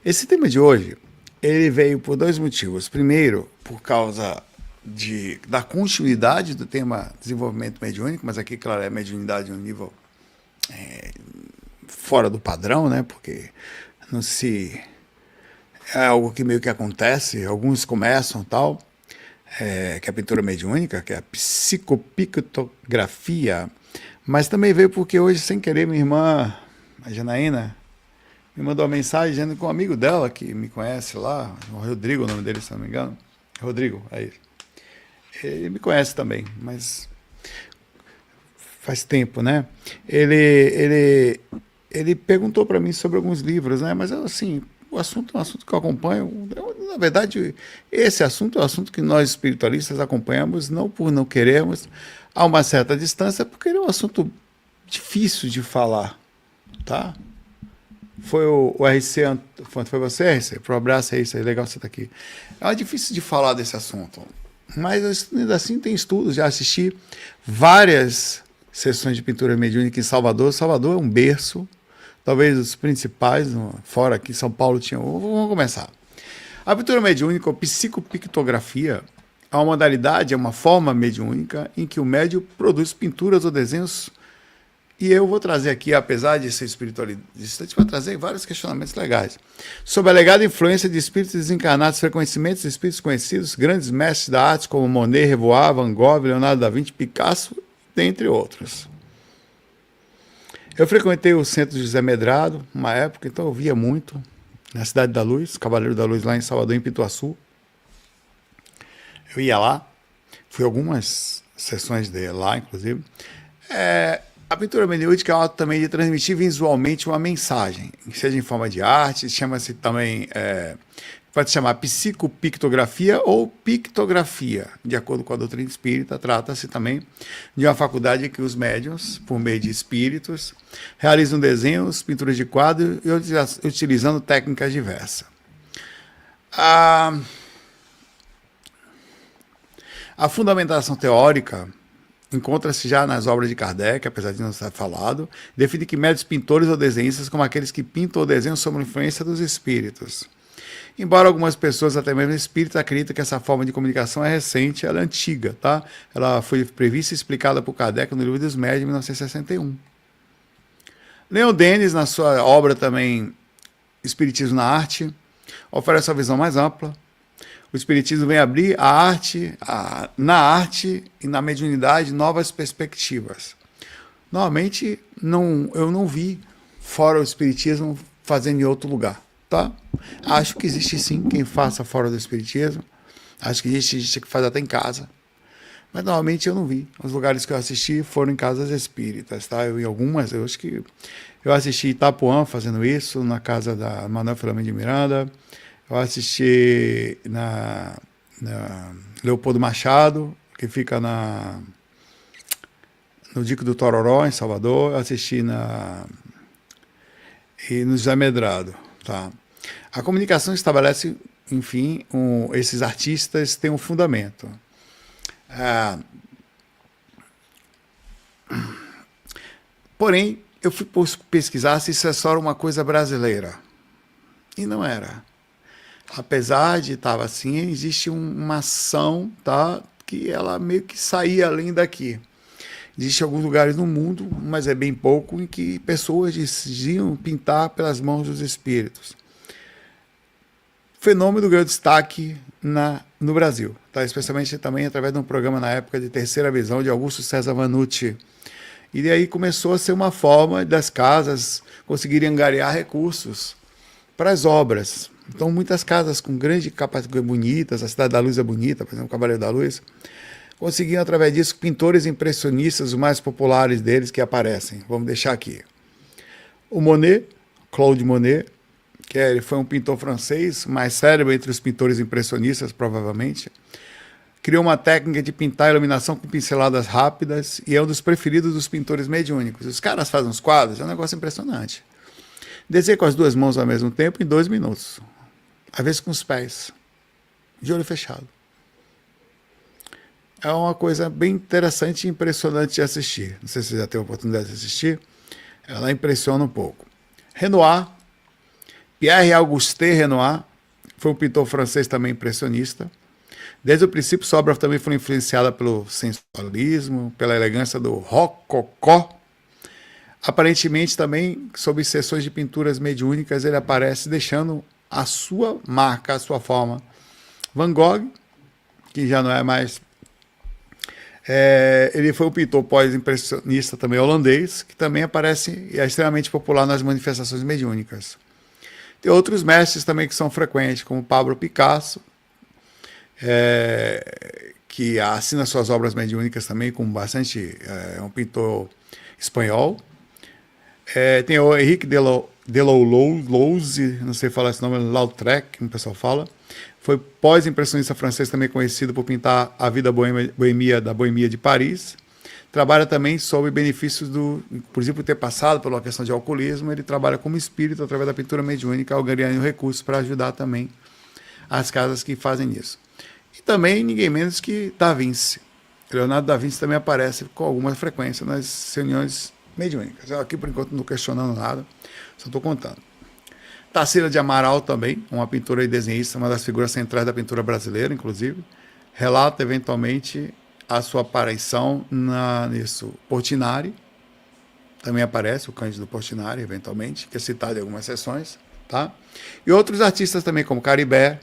Esse tema de hoje, ele veio por dois motivos. Primeiro, por causa da continuidade do tema desenvolvimento mediúnico, mas aqui, claro, é mediunidade em um nível fora do padrão, né? Porque não se... É algo que meio que acontece, alguns começam tal, que é a pintura mediúnica, que é a psicopictografia, mas também veio porque hoje, sem querer, minha irmã, a Janaína, me mandou uma mensagem dizendo que um amigo dela, que me conhece lá, o Rodrigo, o nome dele, se não me engano, Rodrigo, aí, ele me conhece também, mas faz tempo, né? Ele perguntou para mim sobre alguns livros, né? Mas assim, o assunto é um assunto que eu acompanho. Na verdade, esse assunto é um assunto que nós espiritualistas acompanhamos, não por não querermos, a uma certa distância, porque ele é um assunto difícil de falar, tá? Foi o RC, foi você, RC? Pro abraço, RC, legal você estar aqui. É difícil de falar desse assunto, mas ainda assim tem estudos, já assisti várias sessões de pintura mediúnica em Salvador. Salvador é um berço, talvez os principais, fora aqui, São Paulo tinha. Vamos começar. A pintura mediúnica, ou psicopictografia, é uma modalidade, é uma forma mediúnica em que o médium produz pinturas ou desenhos. E eu vou trazer aqui, apesar de ser espiritualista, vou trazer vários questionamentos legais. Sobre a alegada influência de espíritos desencarnados, frequentemente espíritos conhecidos, grandes mestres da arte como Monet, Renoir, Van Gogh, Leonardo da Vinci, Picasso, dentre outros. Eu frequentei o Centro José Medrado, uma época, então eu via muito, na Cidade da Luz, Cavaleiro da Luz, lá em Salvador, em Pituaçu. Eu ia lá, fui algumas sessões dele lá, inclusive. A pintura mediúnica é um ato também de transmitir visualmente uma mensagem, seja em forma de arte, chama-se também, pode se chamar psicopictografia ou pictografia. De acordo com a doutrina espírita, trata-se também de uma faculdade em que os médiuns, por meio de espíritos, realizam desenhos, pinturas de quadro e utilizando técnicas diversas. A fundamentação teórica encontra-se já nas obras de Kardec, apesar de não estar falado, define que médios pintores ou desenhistas como aqueles que pintam ou desenham sob a influência dos espíritos. Embora algumas pessoas, até mesmo espíritas, acreditam que essa forma de comunicação é recente, ela é antiga, tá? Ela foi prevista e explicada por Kardec no Livro dos Médiuns, em 1961. Leon Denis, na sua obra também Espiritismo na Arte, oferece uma visão mais ampla. O Espiritismo vem abrir na arte e na mediunidade novas perspectivas. Normalmente, eu não vi fora o Espiritismo fazendo em outro lugar. Tá? Acho que existe sim quem faça fora do Espiritismo. Acho que existe gente que faz até em casa. Mas normalmente eu não vi. Os lugares que eu assisti foram em casas espíritas. Tá? Eu, em algumas, eu acho que eu assisti Itapuã fazendo isso, na casa da Manuel Filomeno de Miranda. Eu assisti na Leopoldo Machado, que fica no Dico do Tororó, em Salvador. Eu assisti no José Medrado. Tá? A comunicação estabelece, enfim, esses artistas têm um fundamento. Porém, eu fui pesquisar se isso é só uma coisa brasileira. E não era. Apesar de estar assim, existe uma ação, tá, que ela meio que saía além daqui. Existem alguns lugares no mundo, mas é bem pouco, em que pessoas decidiam pintar pelas mãos dos espíritos. O fenômeno ganhou destaque no Brasil, tá? Especialmente também através de um programa na época de Terceira Visão, de Augusto César Vanucci. E daí começou a ser uma forma das casas conseguirem angariar recursos para as obras. Então, muitas casas com grande capacidade, bonitas, a Cidade da Luz é bonita, por exemplo, o Cavaleiro da Luz, conseguiam, através disso, pintores impressionistas, os mais populares deles que aparecem. Vamos deixar aqui. O Monet, Claude Monet, ele foi um pintor francês, mais célebre entre os pintores impressionistas, provavelmente, criou uma técnica de pintar a iluminação com pinceladas rápidas e é um dos preferidos dos pintores mediúnicos. Os caras fazem uns quadros, é um negócio impressionante. Desenha com as duas mãos ao mesmo tempo em 2 minutos. Às vezes com os pés, de olho fechado. É uma coisa bem interessante e impressionante de assistir. Não sei se você já teve a oportunidade de assistir. Ela impressiona um pouco. Renoir Pierre-Auguste Renoir foi um pintor francês também impressionista. Desde o princípio, sua obra também foi influenciada pelo sensualismo, pela elegância do rococó. Aparentemente também, sob sessões de pinturas mediúnicas, ele aparece deixando a sua marca, a sua forma. Van Gogh, que já não é mais... ele foi um pintor pós-impressionista também holandês, que também aparece e é extremamente popular nas manifestações mediúnicas. Tem outros mestres também que são frequentes, como Pablo Picasso, que assina suas obras mediúnicas também com bastante... é um pintor espanhol. Tem o Henrique Deloulouse, não sei falar esse nome, Lautrec, como o pessoal fala. Foi pós-impressionista francês, também conhecido por pintar a vida boêmia da Boemia de Paris. Trabalha também sobre benefícios por exemplo, ter passado pela questão de alcoolismo. Ele trabalha como espírito através da pintura mediúnica, ganhando recursos para ajudar também as casas que fazem isso. E também ninguém menos que Da Vinci. Leonardo da Vinci também aparece com alguma frequência nas reuniões mediúnicas. Eu aqui, por enquanto, não estou questionando nada, só estou contando. Tarsila de Amaral também, uma pintora e desenhista, uma das figuras centrais da pintura brasileira, inclusive, relata eventualmente a sua aparição nisso. Portinari, também aparece, o Cândido Portinari, eventualmente, que é citado em algumas sessões, tá? E outros artistas também, como Caribé,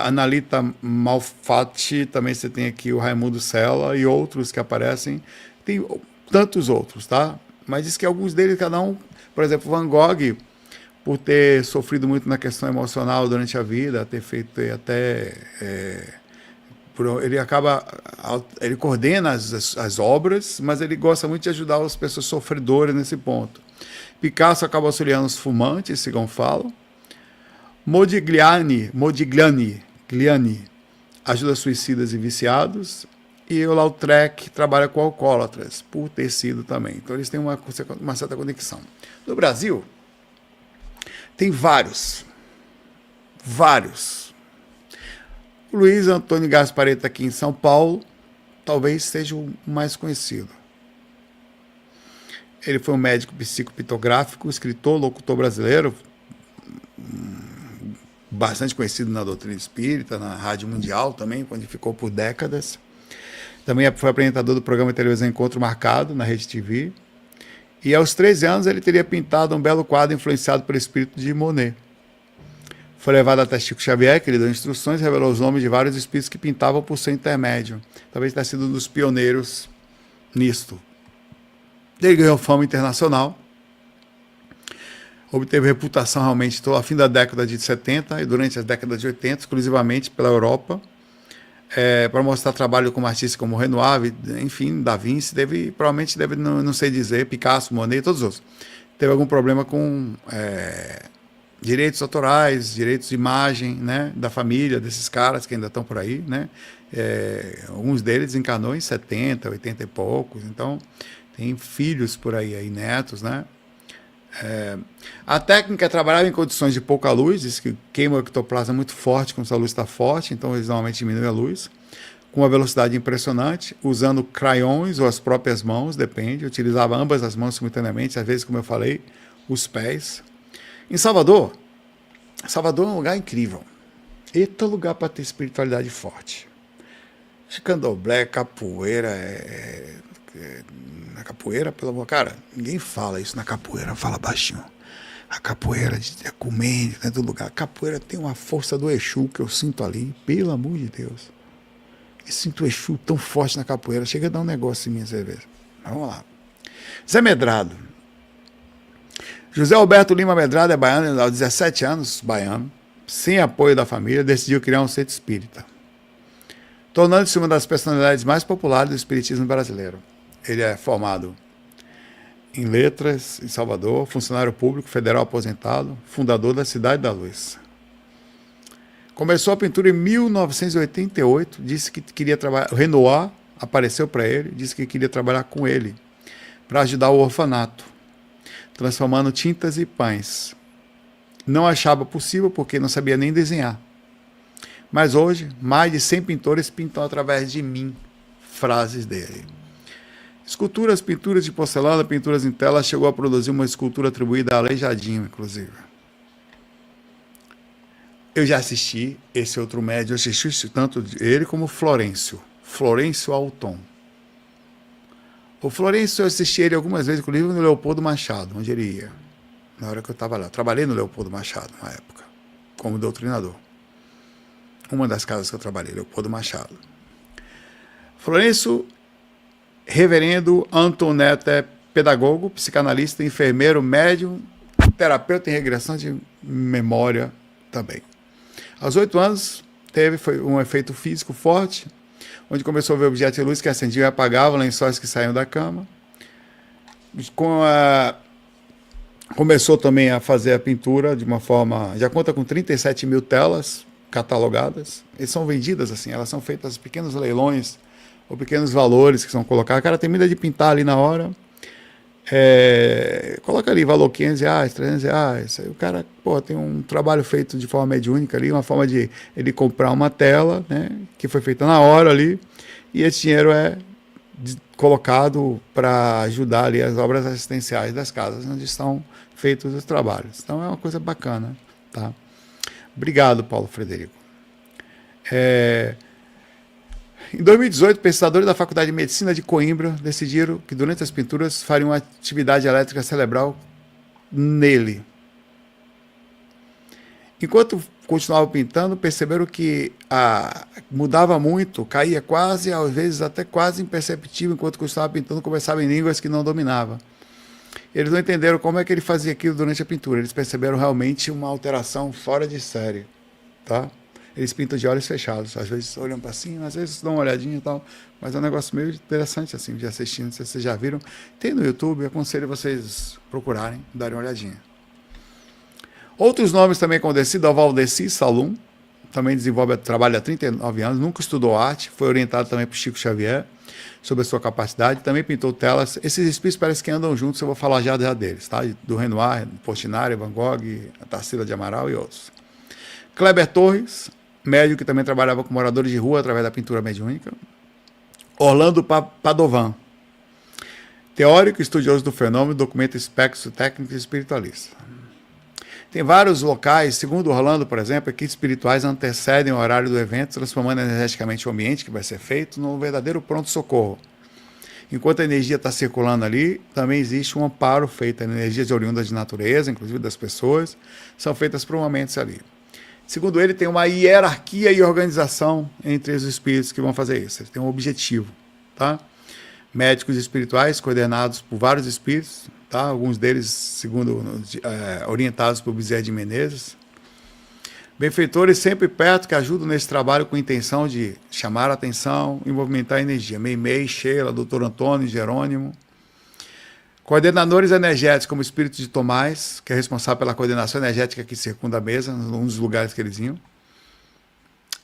Analita Malfatti, também você tem aqui o Raimundo Sela e outros que aparecem, tem tantos outros, tá? Mas diz que alguns deles, cada um, por exemplo, Van Gogh, por ter sofrido muito na questão emocional durante a vida, ter feito até... ele coordena as obras, mas ele gosta muito de ajudar as pessoas sofredoras nesse ponto. Picasso acaba auxiliando os fumantes, segundo falam. Modigliani ajuda suicidas e viciados. E o Lautrec trabalha com alcoólatras, por ter sido também. Então eles têm uma certa conexão. No Brasil, tem vários. Luiz Antônio Gaspareto aqui em São Paulo, talvez seja o mais conhecido. Ele foi um médico psicopitográfico, escritor, locutor brasileiro, bastante conhecido na doutrina espírita, na Rádio Mundial também, onde ficou por décadas. Também foi apresentador do programa de televisão Encontro Marcado, na Rede TV. E aos 13 anos ele teria pintado um belo quadro influenciado pelo espírito de Monet. Foi levado até Chico Xavier, que lhe deu instruções e revelou os nomes de vários espíritos que pintavam por seu intermédio. Talvez tenha sido um dos pioneiros nisto. Ele ganhou fama internacional. Obteve reputação realmente a fim da década de 70 e durante as décadas de 80, exclusivamente pela Europa. Para mostrar trabalho como artista como Renoir, enfim, Da Vinci, provavelmente deve, não sei dizer, Picasso, Monet, todos os outros. Teve algum problema com direitos autorais, direitos de imagem, né, da família, desses caras que ainda estão por aí, né? Alguns deles encarnou em 70, 80 e poucos, então tem filhos por aí netos, né? A técnica é trabalhar em condições de pouca luz, diz que queima o ectoplasma muito forte quando a luz está forte, então eles normalmente diminuem a luz, com uma velocidade impressionante, usando crayons ou as próprias mãos, depende, utilizava ambas as mãos simultaneamente, às vezes, como eu falei, os pés. Em Salvador é um lugar incrível, eita lugar para ter espiritualidade forte, candomblé, capoeira, na capoeira, pelo amor, cara, ninguém fala isso na capoeira, fala baixinho. A capoeira é comendo dentro do lugar. A capoeira tem uma força do Exu que eu sinto ali, pelo amor de Deus. Eu sinto o Exu tão forte na capoeira, chega a dar um negócio em mim às vezes. Vamos lá. Zé Medrado. José Alberto Lima Medrado é baiano, aos 17 anos, baiano, sem apoio da família, decidiu criar um centro espírita, tornando-se uma das personalidades mais populares do espiritismo brasileiro. Ele é formado em letras em Salvador, funcionário público federal aposentado, fundador da Cidade da Luz. Começou a pintura em 1988, disse que queria trabalhar. O Renoir apareceu para ele, disse que queria trabalhar com ele para ajudar o orfanato, transformando tintas e pães. Não achava possível porque não sabia nem desenhar. Mas hoje, mais de 100 pintores pintam através de mim, frases dele. Esculturas, pinturas de porcelana, pinturas em tela, chegou a produzir uma escultura atribuída a Aleijadinho, inclusive. Eu já assisti esse outro médium, eu assisti tanto ele como Florencio Alton. O Florencio, eu assisti ele algumas vezes, inclusive no Leopoldo Machado, onde ele ia, na hora que eu estava lá. Eu trabalhei no Leopoldo Machado, na época, como doutrinador. Uma das casas que eu trabalhei, Leopoldo Machado. Florencio, reverendo Antonete, é pedagogo, psicanalista, enfermeiro, médium, terapeuta em regressão de memória também. Aos 8 anos, foi um efeito físico forte, onde começou a ver objetos de luz que acendiam e apagavam, lençóis que saíam da cama. Começou também a fazer a pintura de uma forma... Já conta com 37 mil telas catalogadas. E são vendidas assim, elas são feitas pequenos leilões ou pequenos valores que são colocados. O cara tem medo de pintar ali na hora. Coloca ali valor R$500, R$300. Aí o cara, tem um trabalho feito de forma mediúnica ali, uma forma de ele comprar uma tela, né, que foi feita na hora ali, e esse dinheiro é colocado para ajudar ali as obras assistenciais das casas onde estão feitos os trabalhos. Então é uma coisa bacana, tá? Obrigado, Paulo Frederico. Em 2018, pesquisadores da Faculdade de Medicina de Coimbra decidiram que durante as pinturas fariam uma atividade elétrica cerebral nele. Enquanto continuavam pintando, perceberam que mudava muito, caía quase, às vezes até quase imperceptível, enquanto continuava pintando, conversava em línguas que não dominava. Eles não entenderam como é que ele fazia aquilo durante a pintura. Eles perceberam realmente uma alteração fora de série, tá? Eles pintam de olhos fechados, às vezes olham para cima, às vezes dão uma olhadinha e tal, mas é um negócio meio interessante assim, de assistir, não sei se vocês já viram. Tem no YouTube, aconselho vocês procurarem, darem uma olhadinha. Outros nomes também conhecidos, o Valdeci Salum, também desenvolve trabalho há 39 anos, nunca estudou arte, foi orientado também por Chico Xavier, sobre a sua capacidade, também pintou telas. Esses espíritos parecem que andam juntos, eu vou falar já deles, tá? Do Renoir, Portinari, Van Gogh, a Tarsila de Amaral e outros. Kleber Torres, médium que também trabalhava com moradores de rua através da pintura mediúnica. Orlando Padovan, teórico, estudioso do fenômeno, documenta aspectos técnicos e espiritualistas. Tem vários locais, segundo Orlando, por exemplo, equipes espirituais antecedem o horário do evento, transformando energeticamente o ambiente que vai ser feito num verdadeiro pronto-socorro. Enquanto a energia está circulando ali, também existe um amparo feito, energias oriundas de natureza, inclusive das pessoas, são feitas por momentos ali. Segundo ele, tem uma hierarquia e organização entre os espíritos que vão fazer isso. Eles têm um objetivo, tá? Médicos espirituais coordenados por vários espíritos, tá? Alguns deles, segundo orientados por Bezerra de Menezes. Benfeitores sempre perto que ajudam nesse trabalho com a intenção de chamar a atenção e movimentar a energia. Meimei, Sheila, Dr. Antônio, Jerônimo. Coordenadores energéticos, como o espírito de Tomás, que é responsável pela coordenação energética que circunda a mesa, um dos lugares que eles iam.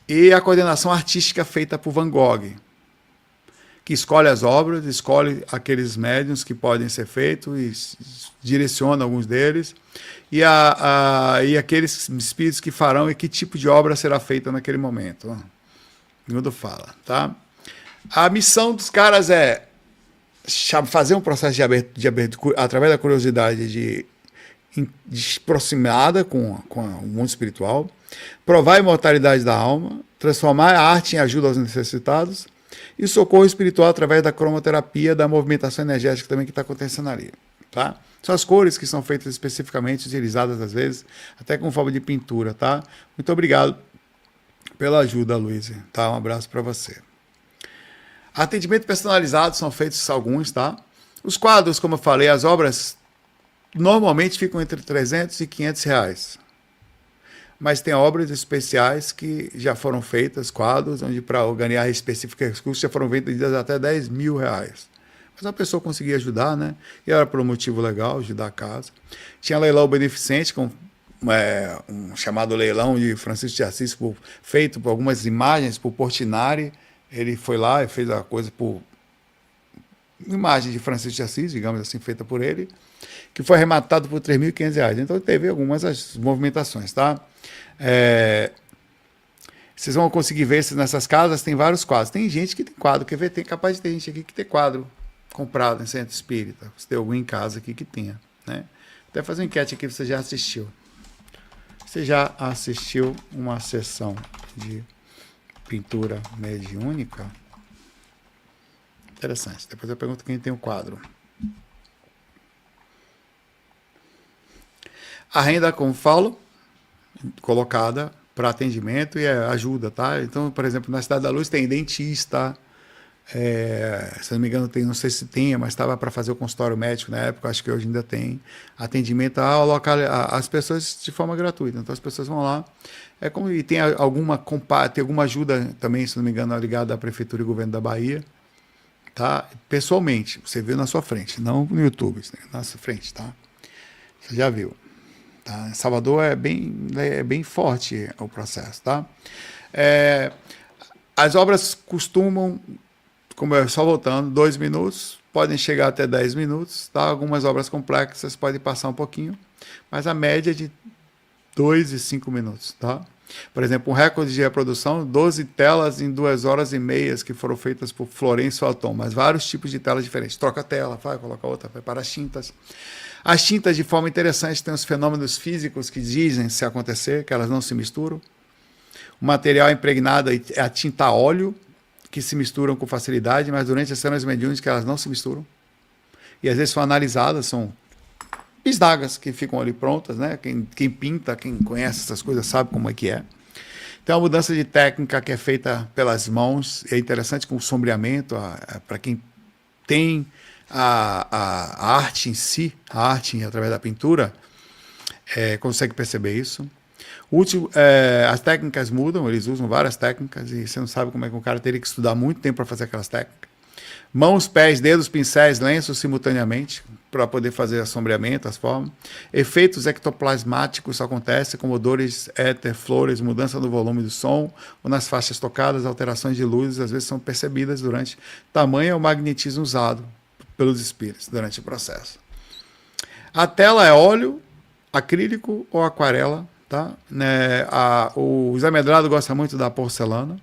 E a coordenação artística feita por Van Gogh, que escolhe as obras, escolhe aqueles médiuns que podem ser feitos e direciona alguns deles, e aqueles espíritos que farão e que tipo de obra será feita naquele momento. Segundo fala, tá? A missão dos caras é fazer um processo de abertura através da curiosidade de aproximada com o mundo espiritual, provar a imortalidade da alma, transformar a arte em ajuda aos necessitados e socorro espiritual através da cromoterapia, da movimentação energética também que está acontecendo ali, tá? São as cores que são feitas especificamente, utilizadas às vezes até com forma de pintura, tá? Muito obrigado pela ajuda, Luiz, tá? Um abraço para você. Atendimento personalizado são feitos alguns, tá? Os quadros, como eu falei, as obras normalmente ficam entre R$300 e R$500. Mas tem obras especiais que já foram feitas, quadros, onde para ganhar específica recursos já foram vendidas até R$10.000. Mas a pessoa conseguia ajudar, né? E era por um motivo legal, ajudar a casa. Tinha leilão beneficente, com um chamado leilão de Francisco de Assis, feito por algumas imagens por Portinari. Ele foi lá e fez a coisa por imagem de Francisco de Assis, digamos assim, feita por ele, que foi arrematado por R$3.500. Então teve algumas movimentações, tá? Vocês vão conseguir ver nessas casas, tem vários quadros. Tem gente que tem quadro, quer ver? Tem capaz de ter gente aqui que tem quadro, comprado em centro espírita. Você tem algum em casa aqui que tenha, né? Até fazer uma enquete aqui, você já assistiu. Você já assistiu uma sessão de pintura mediúnica? Interessante. Depois eu pergunto quem tem o quadro. A renda, como falo, colocada para atendimento e ajuda, tá? Então, por exemplo, na Cidade da Luz tem dentista, se não me engano tem, não sei se tinha, mas estava para fazer o consultório médico na época, acho que hoje ainda tem, atendimento ao local, às pessoas de forma gratuita. Então as pessoas vão lá, e tem alguma ajuda também, se não me engano, ligada à Prefeitura e Governo da Bahia, tá? Pessoalmente, você viu na sua frente, não no YouTube, na sua frente, tá? Você já viu. Tá? Em Salvador é bem forte o processo. Tá? As obras costumam, só voltando, 2 minutos, podem chegar até 10 minutos. Tá? Algumas obras complexas podem passar um pouquinho, mas a média é de 2 e 5 minutos. Tá? Por exemplo, um recorde de reprodução, 12 telas em 2 horas e meia que foram feitas por Florencio Alton, mas vários tipos de telas diferentes. Troca a tela, coloca outra, prepara as tintas. As tintas, de forma interessante, têm os fenômenos físicos que dizem se acontecer, que elas não se misturam. O material impregnado é a tinta a óleo, que se misturam com facilidade, mas durante as cenas mediúnicas elas não se misturam. E às vezes são analisadas, são bisnagas que ficam ali prontas, né? Quem pinta, quem conhece essas coisas sabe como é que é. Então, a mudança de técnica que é feita pelas mãos, é interessante com o sombreamento, para quem tem a arte em si, a arte através da pintura, consegue perceber isso. As técnicas mudam, eles usam várias técnicas e você não sabe como é que o cara teria que estudar muito tempo para fazer aquelas técnicas. Mãos, pés, dedos, pincéis, lenços simultaneamente para poder fazer assombreamento, as formas. Efeitos ectoplasmáticos acontecem, como odores, éter, flores, mudança do volume do som, ou nas faixas tocadas, alterações de luzes, às vezes são percebidas durante tamanho ou magnetismo usado pelos espíritos durante o processo. A tela é óleo, acrílico ou aquarela, tá? O Zé Medrado gosta muito da porcelana.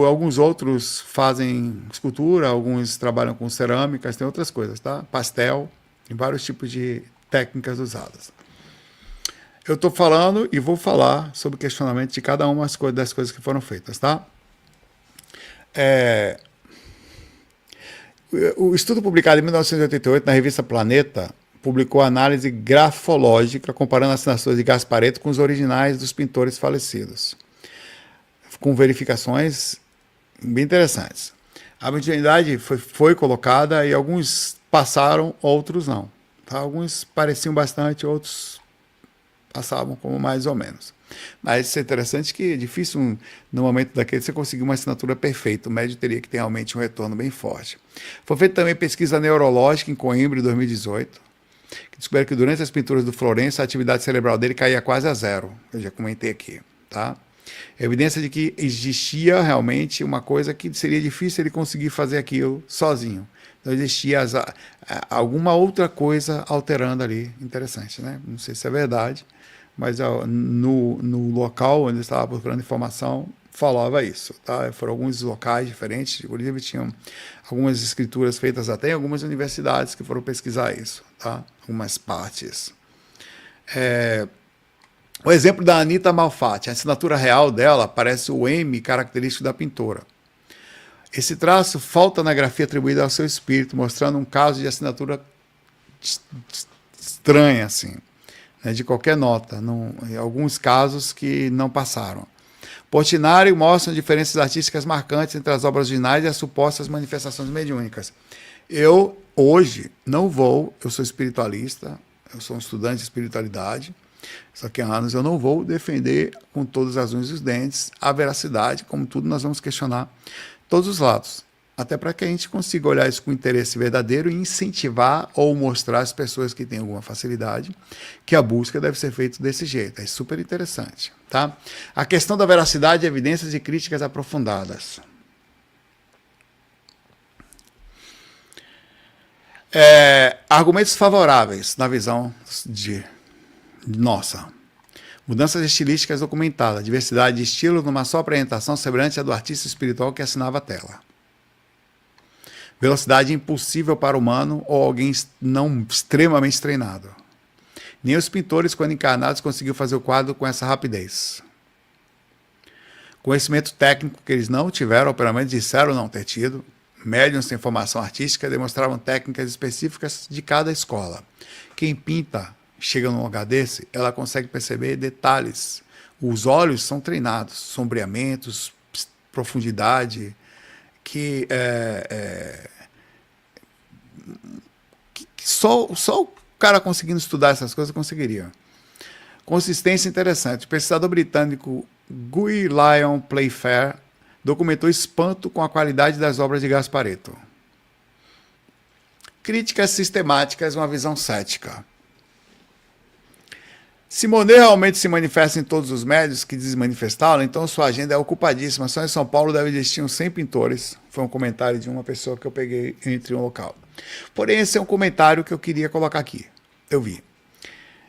Alguns outros fazem escultura, alguns trabalham com cerâmicas, tem outras coisas, tá? Pastel, tem vários tipos de técnicas usadas. Eu estou falando e vou falar sobre o questionamento de cada uma das coisas que foram feitas, tá? O estudo publicado em 1988 na revista Planeta publicou a análise grafológica comparando as assinaturas de Gasparetto com os originais dos pintores falecidos, com verificações bem interessantes. A mediunidade foi colocada e alguns passaram, outros não. Tá? Alguns pareciam bastante, outros passavam como mais ou menos. Mas isso é interessante que é difícil, no momento daquele, você conseguir uma assinatura perfeita. O médium teria que ter realmente um retorno bem forte. Foi feita também pesquisa neurológica em Coimbra, em 2018, que descobriu que durante as pinturas do Florencio, a atividade cerebral dele caía quase a zero. Eu já comentei aqui. Tá? Evidência de que existia realmente uma coisa que seria difícil ele conseguir fazer aquilo sozinho. Então existia alguma outra coisa alterando ali. Interessante, né? Não sei se é verdade, mas no local onde eu estava procurando informação, falava isso. Tá? Foram alguns locais diferentes, inclusive tinham algumas escrituras feitas até em algumas universidades que foram pesquisar isso. Tá? Algumas partes. O exemplo da Anita Malfatti, a assinatura real dela parece o M característico da pintora. Esse traço falta na grafia atribuída ao seu espírito, mostrando um caso de assinatura estranha, assim, né, de qualquer nota, em alguns casos que não passaram. Portinari mostra diferenças artísticas marcantes entre as obras originais e as supostas manifestações mediúnicas. Eu, hoje, eu sou espiritualista, eu sou um estudante de espiritualidade, só que há anos eu não vou defender com todas as unhas e os dentes a veracidade, como tudo nós vamos questionar todos os lados. Até para que a gente consiga olhar isso com interesse verdadeiro e incentivar ou mostrar às pessoas que têm alguma facilidade que a busca deve ser feita desse jeito. É super interessante. Tá? A questão da veracidade, evidências e críticas aprofundadas. Argumentos favoráveis na visão de nossa. Mudanças estilísticas documentadas, diversidade de estilos numa só apresentação semelhante à do artista espiritual que assinava a tela. Velocidade impossível para o humano ou alguém não extremamente treinado. Nem os pintores, quando encarnados, conseguiram fazer o quadro com essa rapidez. Conhecimento técnico que eles não tiveram, ou pelo menos disseram não ter tido. Médiuns sem formação artística demonstravam técnicas específicas de cada escola. Quem pinta, chega num lugar desse, ela consegue perceber detalhes. Os olhos são treinados, sombreamentos, profundidade, que só o cara conseguindo estudar essas coisas conseguiria. Consistência interessante. O pesquisador britânico Guy Lyon Playfair documentou espanto com a qualidade das obras de Gasparetto. Críticas sistemáticas, uma visão cética. Se Monet realmente se manifesta em todos os médios que desmanifestaram, então sua agenda é ocupadíssima. Só em São Paulo deve existir uns 100 pintores. Foi um comentário de uma pessoa que eu peguei entre um local. Porém, esse é um comentário que eu queria colocar aqui. Eu vi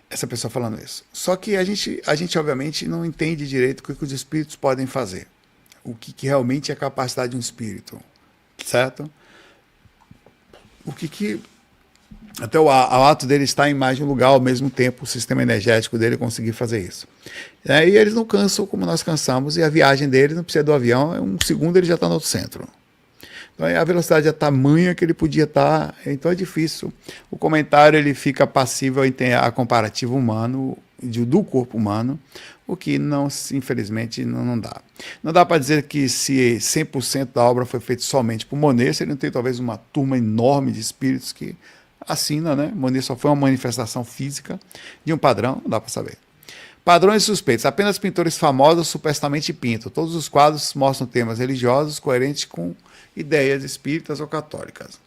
essa pessoa falando isso. Só que a gente obviamente, não entende direito o que os espíritos podem fazer. O que realmente é a capacidade de um espírito. Certo? Até o ato dele estar em mais de um lugar ao mesmo tempo, o sistema energético dele conseguir fazer isso. E eles não cansam como nós cansamos, e a viagem dele não precisa do avião, em um segundo ele já está no outro centro. Então a velocidade é tamanha que ele podia estar, então é difícil. O comentário ele fica passível a comparativo humano, do corpo humano, o que não, infelizmente não dá. Não dá para dizer que se 100% da obra foi feita somente por Monet, se ele não tem talvez uma turma enorme de espíritos que assina, né? Monet só foi uma manifestação física de um padrão, não dá para saber. Padrões suspeitos. Apenas pintores famosos supostamente pintam. Todos os quadros mostram temas religiosos coerentes com ideias espíritas ou católicas.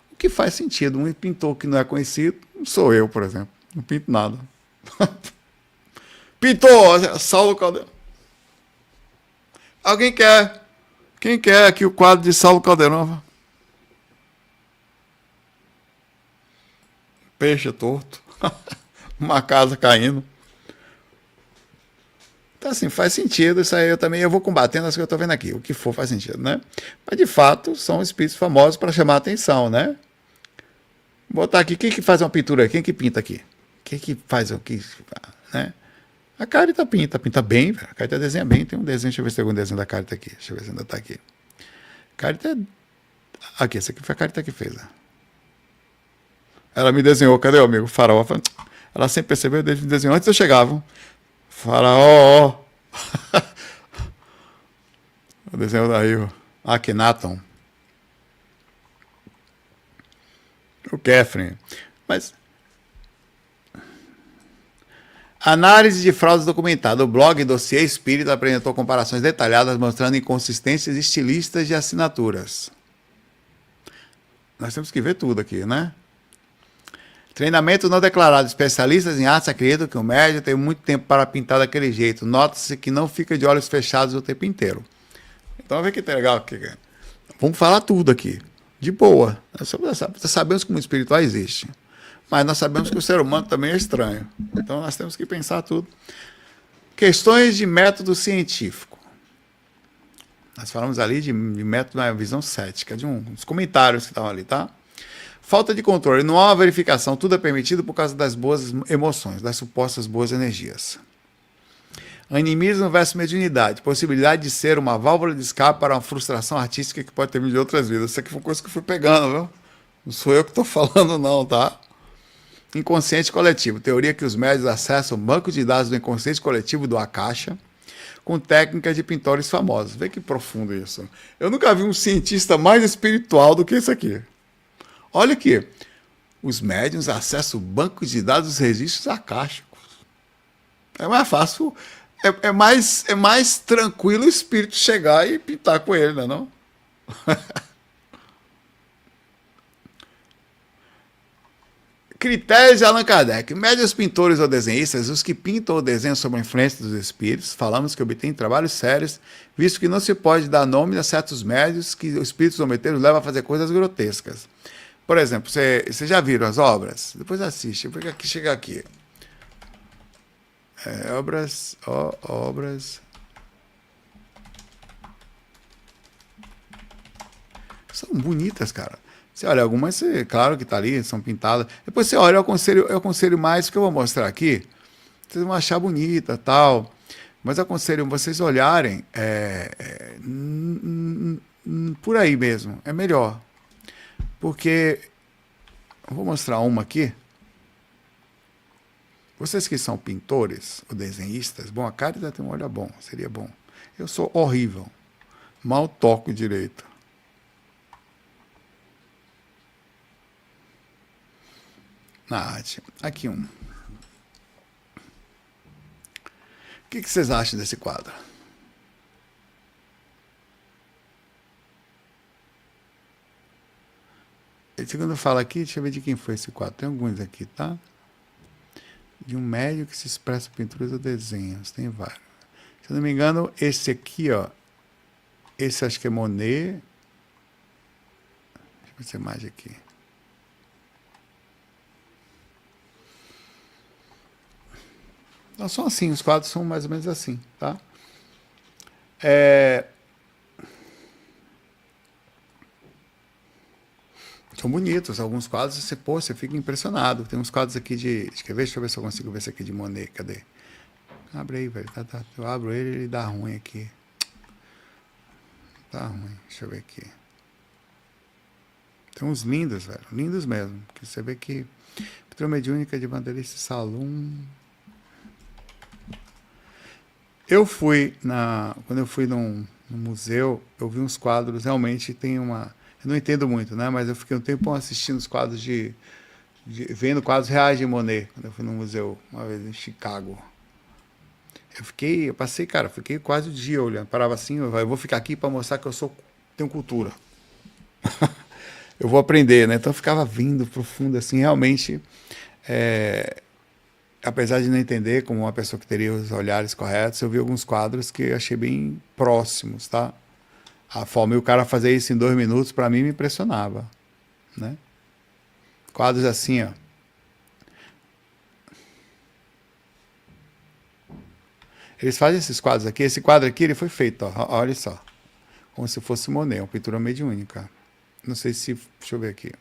O que faz sentido. Um pintor que não é conhecido, sou eu, por exemplo. Não pinto nada. Pintor, Saulo Caldeirão. Alguém quer? Quem quer aqui o quadro de Saulo Caldeirão? Peixe torto. Uma casa caindo. Então, assim, faz sentido. Isso aí eu vou combatendo as que eu estou vendo aqui. O que for faz sentido, né? Mas, de fato, são espíritos famosos para chamar a atenção, né? Vou botar aqui. Quem que faz uma pintura? Quem que pinta aqui? Quem que faz o que? Né? A Carita pinta bem, velho. A Carita desenha bem. Tem um desenho, deixa eu ver se tem algum desenho da Carita aqui. Deixa eu ver se ainda está aqui. Carita aqui, essa aqui foi a Carita que fez, né? Ela me desenhou, cadê o amigo? Faraó. Ela sempre percebeu, me desenhou antes eu chegava. Faraó. O desenho daí, o Akhenaton. O Kefren. Mas. Análise de fraudes documentada. O blog Dossiê Espírita apresentou comparações detalhadas mostrando inconsistências estilistas de assinaturas. Nós temos que ver tudo aqui, né? Treinamento não declarado. Especialistas em artes acreditam que o médium tem muito tempo para pintar daquele jeito. Nota-se que não fica de olhos fechados o tempo inteiro. Então, vamos ver que legal aqui. Vamos falar tudo aqui. De boa. Nós sabemos que o mundo espiritual existe. Mas nós sabemos que o ser humano também é estranho. Então, nós temos que pensar tudo. Questões de método científico. Nós falamos ali de método na visão cética, de uns comentários que estavam ali, tá? Falta de controle, não há uma verificação, tudo é permitido por causa das boas emoções, das supostas boas energias. Animismo versus mediunidade, possibilidade de ser uma válvula de escape para uma frustração artística que pode ter vindo de outras vidas. Isso aqui foi uma coisa que eu fui pegando, viu? Não sou eu que estou falando não, tá? Inconsciente coletivo, teoria que os médios acessam o banco de dados do inconsciente coletivo do Akasha com técnicas de pintores famosos. Vê que profundo isso. Eu nunca vi um cientista mais espiritual do que isso aqui. Olha aqui, os médiuns acessam o banco de dados dos registros akáshicos. É mais fácil, é mais tranquilo o espírito chegar e pintar com ele, não é não? Critérios de Allan Kardec. Médiuns pintores ou desenhistas, os que pintam ou desenham sob a influência dos espíritos, falamos que obtêm trabalhos sérios, visto que não se pode dar nome a certos médios que os espíritos ometeram levam a fazer coisas grotescas. Por exemplo, vocês já viram as obras? Depois assiste, porque aqui chega aqui. Obras. São bonitas, cara. Você olha algumas, claro que está ali, são pintadas. Depois você olha, eu aconselho mais, que eu vou mostrar aqui. Vocês vão achar bonita, tal. Mas eu aconselho vocês olharem por aí mesmo. É melhor. Porque, eu vou mostrar uma aqui. Vocês que são pintores ou desenhistas, bom, a Cárida tem um olho bom, seria bom. Eu sou horrível. Mal toco direito. Na arte. Aqui um. O que vocês acham desse quadro? Segundo fala aqui, deixa eu ver de quem foi esse quadro. Tem alguns aqui, tá? De um médio que se expressa pinturas ou desenhos. Tem vários. Se eu não me engano, esse aqui, ó. Esse acho que é Monet. Deixa eu ver essa imagem aqui. Então, são assim, os quadros são mais ou menos assim, tá? São bonitos, alguns quadros, você fica impressionado. Tem uns quadros aqui de... Quer ver? Deixa eu ver se eu consigo ver esse aqui de Monet. Cadê? Abre aí, velho. Tá. Eu abro ele e ele dá ruim aqui. Tá ruim. Deixa eu ver aqui. Tem uns lindos, velho. Lindos mesmo. Que você vê que... Pintura mediúnica de Vanderlei Salum. Quando eu fui num museu, eu vi uns quadros, realmente tem uma... Eu não entendo muito, né? Mas eu fiquei um tempo assistindo os quadros vendo quadros reais de Monet, quando eu fui num museu, uma vez em Chicago. Eu passei quase o dia olhando, parava assim, eu vou ficar aqui para mostrar que tenho cultura. Eu vou aprender, né? Então eu ficava vindo profundo, assim, realmente... apesar de não entender como uma pessoa que teria os olhares corretos, eu vi alguns quadros que eu achei bem próximos, tá? A forma e o cara fazer isso em 2 minutos, para mim, me impressionava, né? Quadros assim, ó. Eles fazem esses quadros aqui. Esse quadro aqui, ele foi feito, ó, olha só. Como se fosse Monet, uma pintura mediúnica. Não sei se... Deixa eu ver aqui.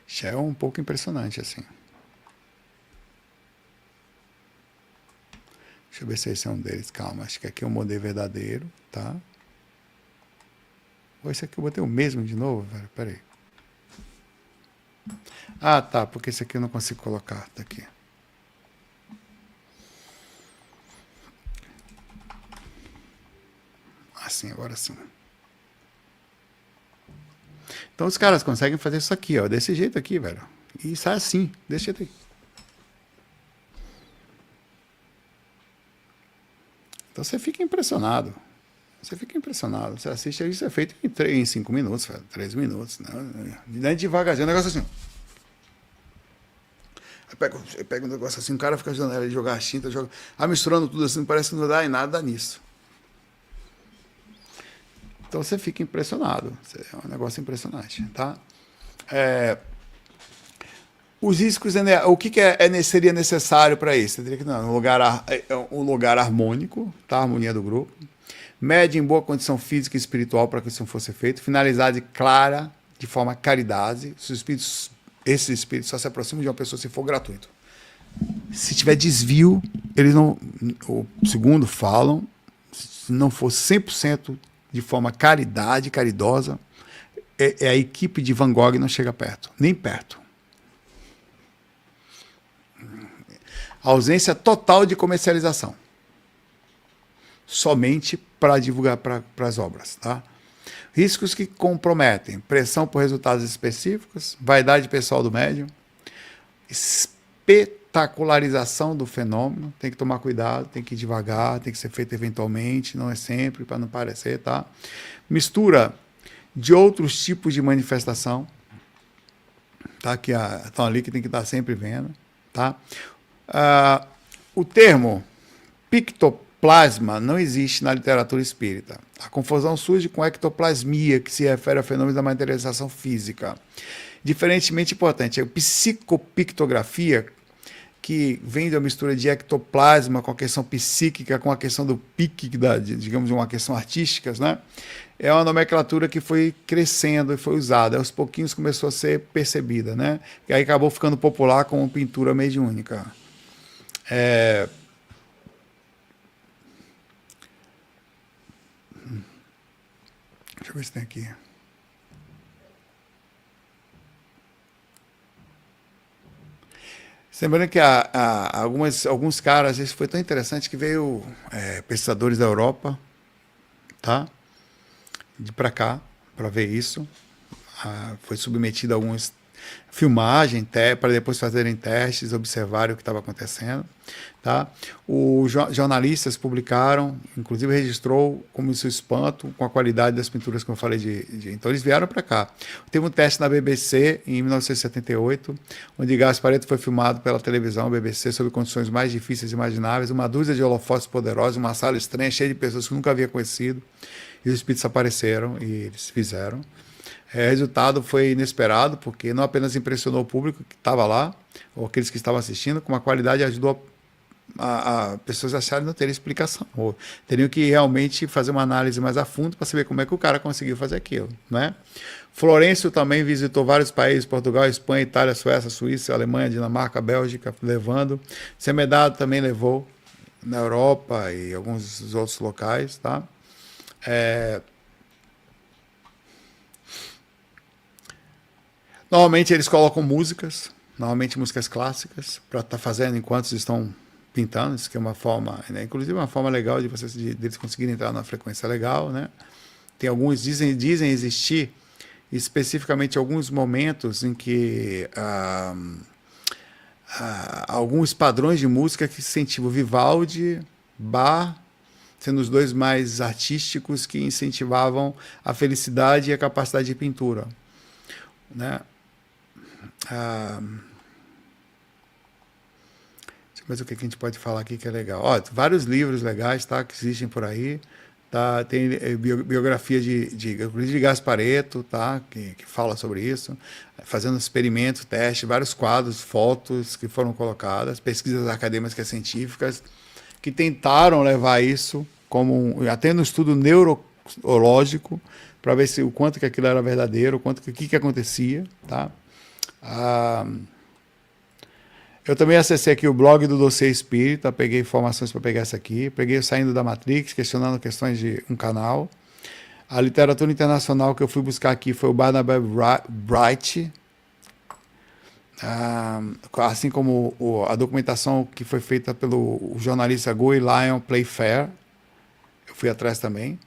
Já é um pouco impressionante, assim. Deixa eu ver se esse é um deles. Calma, acho que aqui é um Monet verdadeiro, tá? Ou esse aqui eu botei o mesmo de novo, velho? Pera aí. Ah, tá, porque esse aqui eu não consigo colocar. Tá aqui. Assim, agora sim. Então os caras conseguem fazer isso aqui, ó, desse jeito aqui, velho. E sai assim, desse jeito aí. Então você fica impressionado. Você fica impressionado. Você assiste isso, é feito em 5 minutos, velho, 3 minutos. Né? Devagarzinho, um negócio assim. Aí pega um negócio assim, o cara fica ajudando ela a jogar a tinta, misturando tudo assim, parece que não dá em nada nisso. Então você fica impressionado. É um negócio impressionante, tá? Os riscos, o que seria necessário para isso? Você teria que um lugar harmônico, tá? A harmonia do grupo. Média em boa condição física e espiritual para que isso fosse feito. Finalidade clara, de forma caridade. Esses espíritos só se aproximam de uma pessoa se for gratuito. Se tiver desvio, eles não... O segundo falam, se não for 100% de forma caridosa, a equipe de Van Gogh não chega perto, nem perto. Ausência total de comercialização. Somente para divulgar para as obras. Tá? Riscos que comprometem: pressão por resultados específicos, vaidade pessoal do médium, espetacularização do fenômeno, tem que tomar cuidado, tem que ir devagar, tem que ser feito eventualmente, não é sempre, para não parecer, tá? Mistura de outros tipos de manifestação, tá? Que estão ali, que tem que estar sempre vendo, tá? O termo pictoplasma não existe na literatura espírita. A confusão surge com ectoplasmia, que se refere a fenômenos da materialização física. Diferentemente importante, a psicopictografia que vem da mistura de ectoplasma com a questão psíquica, com a questão do pique, digamos, uma questão artística, né? É uma nomenclatura que foi crescendo e foi usada. Aos pouquinhos começou a ser percebida, né? E aí acabou ficando popular como pintura mediúnica. Deixa eu ver se tem aqui. Lembrando que alguns caras, isso foi tão interessante que veio pesquisadores da Europa, tá? De para cá, para ver isso. Foi submetido a algumas filmagens para depois fazerem testes, observarem o que estava acontecendo. Tá? Os jornalistas publicaram, inclusive registrou como isso espanto com a qualidade das pinturas que eu falei então eles vieram para cá. Teve um teste na BBC em 1978, onde Gasparetto foi filmado pela televisão BBC sob condições mais difíceis imagináveis, uma dúzia de holofotes poderosos, uma sala estranha cheia de pessoas que nunca havia conhecido, e os espíritos apareceram e eles fizeram. O resultado foi inesperado, porque não apenas impressionou o público que estava lá, ou aqueles que estavam assistindo, como a qualidade ajudou a pessoas acharem não terem explicação, ou teriam que realmente fazer uma análise mais a fundo para saber como é que o cara conseguiu fazer aquilo, né? Florencio também visitou vários países, Portugal, Espanha, Itália, Suécia, Suíça, Alemanha, Dinamarca, Bélgica, levando. Semedado também levou na Europa e alguns outros locais, tá? Normalmente eles colocam músicas, normalmente músicas clássicas, para estar fazendo enquanto estão pintando, isso que é uma forma, né? Inclusive uma forma legal de eles conseguirem entrar numa frequência legal, né? Tem alguns, dizem existir especificamente alguns momentos em que alguns padrões de música que incentivam Vivaldi, Bach, sendo os dois mais artísticos que incentivavam a felicidade e a capacidade de pintura, né? Mas o que a gente pode falar aqui que é legal? Ó, vários livros legais, tá, que existem por aí. Tá, tem biografia de Gasparetto, tá, que fala sobre isso, fazendo experimentos, testes, vários quadros, fotos que foram colocadas, pesquisas acadêmicas científicas que tentaram levar isso como até no estudo neurológico para ver o quanto que aquilo era verdadeiro, o que acontecia, tá? Eu também acessei aqui o blog do Dossiê Espírita, peguei informações para pegar essa aqui, peguei Saindo da Matrix, questionando questões de um canal. A literatura internacional que eu fui buscar aqui foi o Barnabé Bright, assim como a documentação que foi feita pelo jornalista Guy Lyon Playfair, eu fui atrás também.